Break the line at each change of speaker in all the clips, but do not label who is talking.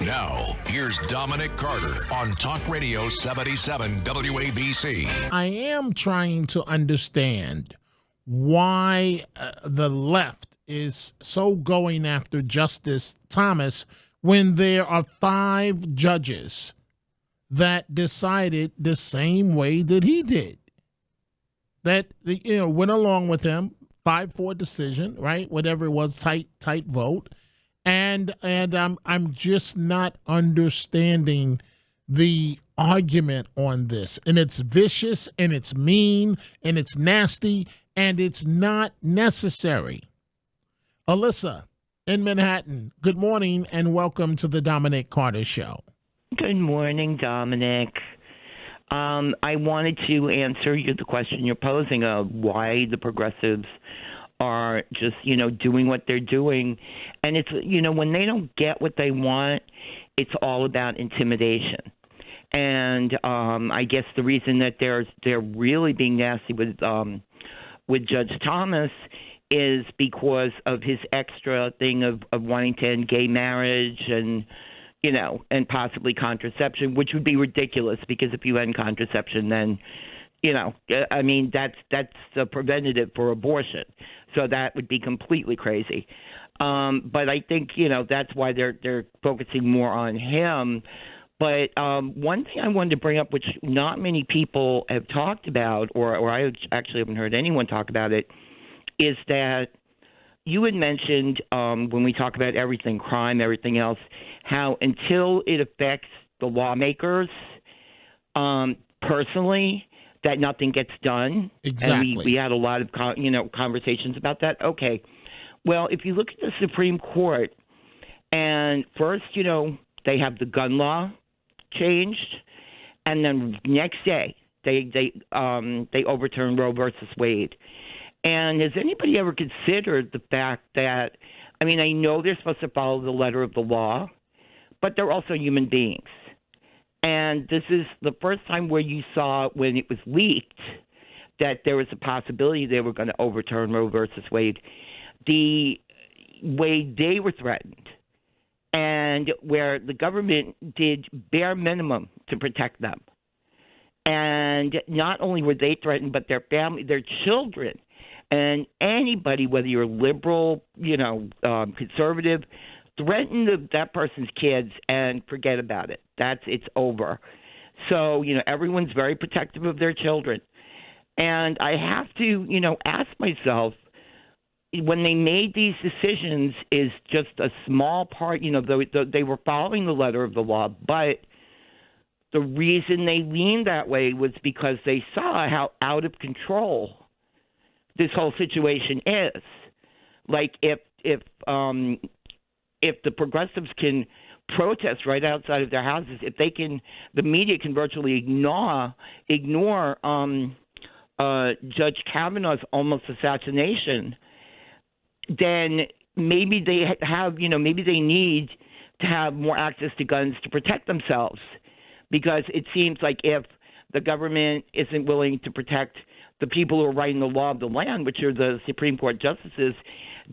Now, here's Dominic Carter on Talk Radio 77 WABC.
I am trying to understand why the left is so going after Justice Thomas when there are 5 judges that decided the same way that he did. That went along with him, 5-4 decision, right? Whatever it was, tight vote. And I'm just not understanding the argument on this. And it's vicious, and it's mean, and it's nasty, and it's not necessary. Alyssa in Manhattan, good morning, and welcome to the Dominic Carter Show.
Good morning, Dominic. I wanted to answer the question you're posing of why the progressives are just, doing what they're doing. And it's, when they don't get what they want, it's all about intimidation. And I guess the reason that they're really being nasty with Judge Thomas is because of his extra thing of wanting to end gay marriage and possibly contraception, which would be ridiculous because if you end contraception, then, that's a preventative for abortion. So that would be completely crazy. But I think, that's why they're focusing more on him. But one thing I wanted to bring up, which not many people have talked about, or I actually haven't heard anyone talk about it, is that you had mentioned when we talk about everything, crime, everything else, how until it affects the lawmakers personally, that nothing gets done.
Exactly.
And we had a lot of conversations about that. Okay. Well, if you look at the Supreme Court, and first, they have the gun law changed, and then next day they overturned Roe versus Wade. And has anybody ever considered the fact that, I know they're supposed to follow the letter of the law, but they're also human beings. And this is the first time where you saw, when it was leaked, that there was a possibility they were going to overturn Roe versus Wade. The way they were threatened, and where the government did bare minimum to protect them. And not only were they threatened, but their family, their children, and anybody, whether you're liberal, conservative, threaten that person's kids and forget about it. It's over. So, everyone's very protective of their children. And I have to, ask myself, when they made these decisions, is just a small part, they were following the letter of the law, but the reason they leaned that way was because they saw how out of control this whole situation is. Like, if the progressives can protest right outside of their houses, if they can, the media can virtually ignore Judge Kavanaugh's almost assassination, then maybe they have, maybe they need to have more access to guns to protect themselves, because it seems like if the government isn't willing to protect the people who are writing the law of the land, which are the Supreme Court justices,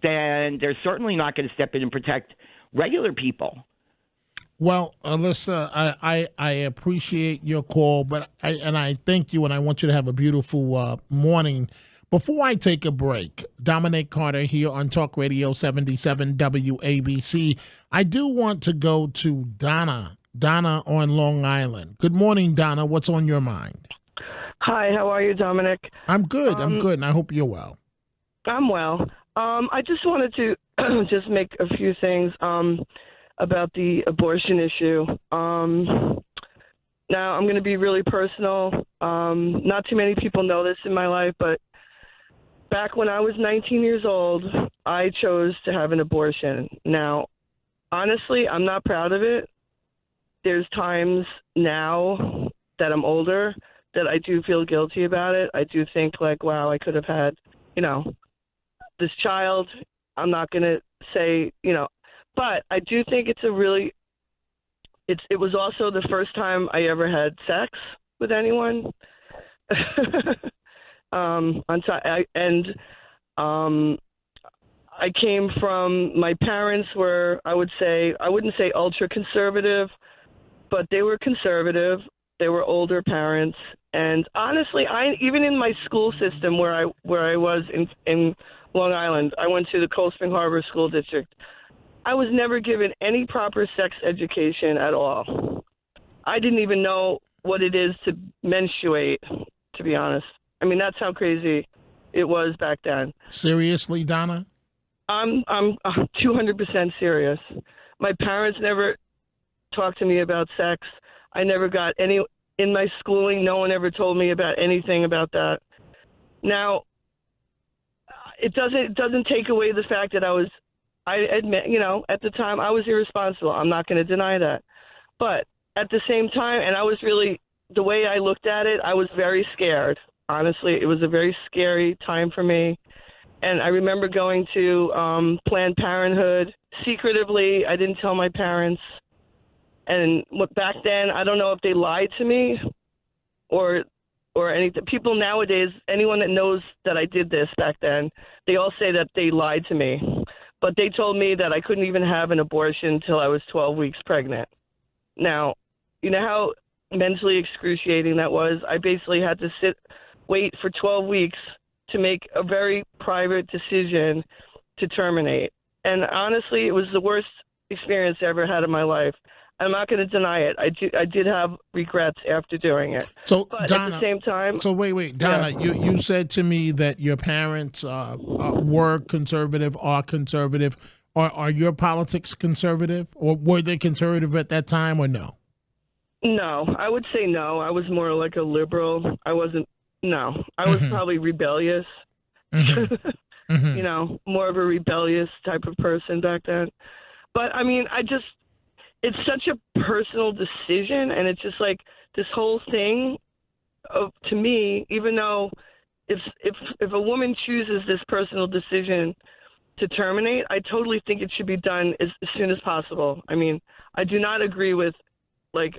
then they're certainly not going to step in and protect regular people.
Well, Alyssa, I appreciate your call, but I thank you, and I want you to have a beautiful morning. Before I take a break, Dominic Carter here on Talk Radio 77 WABC. I do want to go to Donna on Long Island. Good morning, Donna. What's on your mind?
Hi, how are you, Dominic?
I'm good. I'm good, and I hope you're well.
I'm well. I just wanted to just make a few things about the abortion issue. Now, I'm going to be really personal. Not too many people know this in my life, but back when I was 19 years old, I chose to have an abortion. Now, honestly, I'm not proud of it. There's times now that I'm older that I do feel guilty about it. I do think, like, wow, I could have had, this child. I'm not going to say, but I do think it's it was also the first time I ever had sex with anyone. I came from, my parents were, I wouldn't say ultra conservative, but they were conservative. They were older parents. And honestly, even in my school system where I was in Long Island, I went to the Cold Spring Harbor School District. I was never given any proper sex education at all. I didn't even know what it is to menstruate, to be honest. I mean, that's how crazy it was back then.
Seriously, Donna?
I'm 200% serious. My parents never talked to me about sex. I never got any in my schooling. No one ever told me about anything about that. Now, it doesn't take away the fact that I admit, at the time I was irresponsible. I'm not going to deny that. But at the same time, and I was really, the way I looked at it, I was very scared. Honestly, it was a very scary time for me. And I remember going to Planned Parenthood secretively. I didn't tell my parents. And back then, I don't know if they lied to me or anything. People nowadays, anyone that knows that I did this back then, they all say that they lied to me. But they told me that I couldn't even have an abortion until I was 12 weeks pregnant. Now, you know how mentally excruciating that was? I basically had to wait for 12 weeks to make a very private decision to terminate. And honestly, it was the worst experience I ever had in my life. I'm not going to deny it. I did have regrets after doing it.
So,
but
Donna,
at the same time...
So, wait. Donna,
yeah.
you said to me that your parents were conservative, are conservative. Are your politics conservative? Or were they conservative at that time or no?
No, I would say no. I was more like a liberal. I wasn't... No, I was probably rebellious. More of a rebellious type of person back then. But, I mean, it's such a personal decision, and it's just like this whole thing to me, even though if a woman chooses this personal decision to terminate, I totally think it should be done as soon as possible. I mean, I do not agree with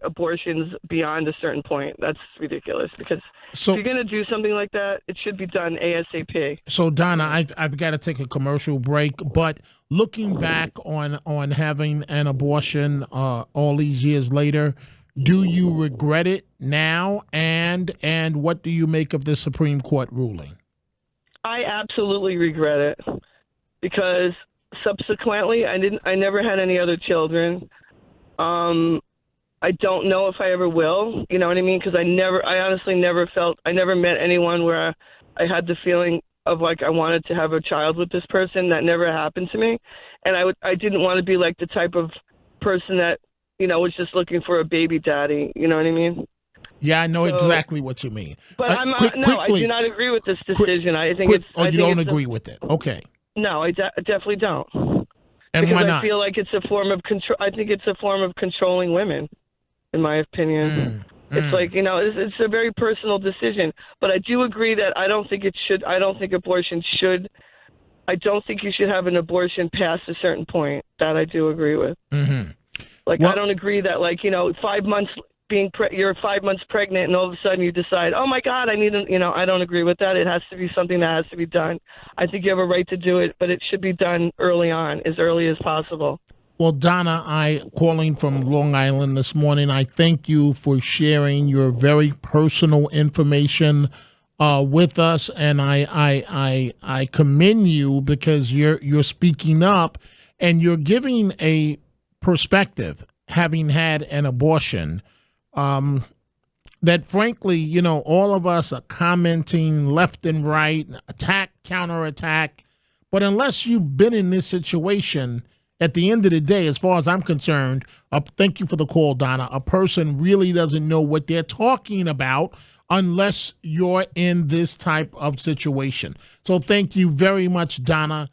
abortions beyond a certain point. That's ridiculous because if you're going to do something like that, it should be done ASAP.
So, Donna, I've got to take a commercial break, but looking back on having an abortion all these years later, do you regret it now? And what do you make of the Supreme Court ruling?
I absolutely regret it because subsequently I never had any other children. I don't know if I ever will, you know what I mean? Because I honestly never I never met anyone where I had the feeling of I wanted to have a child with this person. That never happened to me. And I didn't want to be the type of person that, was just looking for a baby daddy. You know what I mean?
Yeah, I know exactly what you mean.
But I do not agree with this decision. I think
you don't agree with it. Okay.
No, I definitely don't.
And
because
why not?
I feel like it's a form of control. I think it's a form of controlling women. In my opinion, it's it's a very personal decision. But I do agree that I don't think abortion should. I don't think you should have an abortion past a certain point. That I do agree with.
Mm-hmm.
I don't agree that 5 months you're 5 months pregnant and all of a sudden you decide, oh my God, I need I don't agree with that. It has to be something that has to be done. I think you have a right to do it, but it should be done early on, as early as possible.
Well, Donna, calling from Long Island this morning, I thank you for sharing your very personal information with us, and I commend you because you're speaking up and you're giving a perspective, having had an abortion, that frankly, all of us are commenting left and right, attack, counterattack, but unless you've been in this situation. At the end of the day, as far as I'm concerned, thank you for the call, Donna. A person really doesn't know what they're talking about unless you're in this type of situation. So thank you very much, Donna.